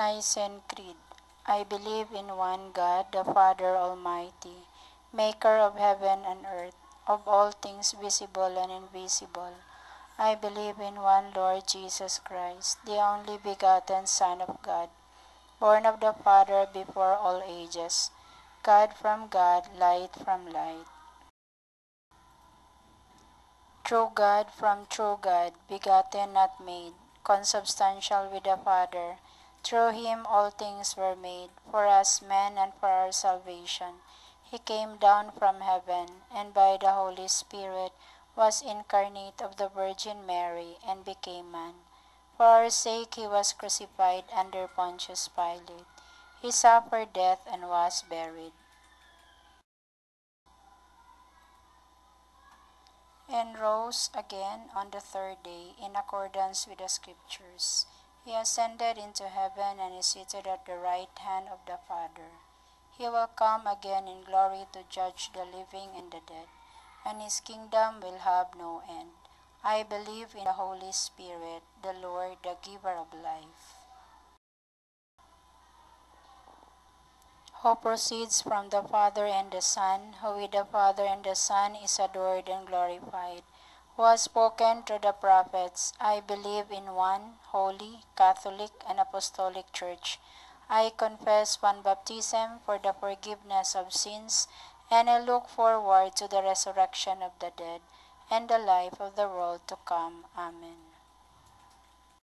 Nicene Creed. I believe in one God, the Father Almighty, maker of heaven and earth, of all things visible and invisible. I believe in one Lord Jesus Christ, the only begotten Son of God, born of the Father before all ages, God from God, light from light. True God from true God, begotten not made, consubstantial with the Father. Through him all things were made, for us men and for our salvation. He came down from heaven, and by the Holy Spirit was incarnate of the Virgin Mary, and became man. For our sake he was crucified under Pontius Pilate. He suffered death and was buried, and rose again on the third day in accordance with the Scriptures. He ascended into heaven and is seated at the right hand of the Father. He will come again in glory to judge the living and the dead, and his kingdom will have no end. I believe in the Holy Spirit, the Lord, the giver of life, who proceeds from the Father and the Son, who with the Father and the Son is adored and glorified, who has spoken through the prophets. I believe in one holy, Catholic, and Apostolic Church. I confess one baptism for the forgiveness of sins, and I look forward to the resurrection of the dead and the life of the world to come. Amen.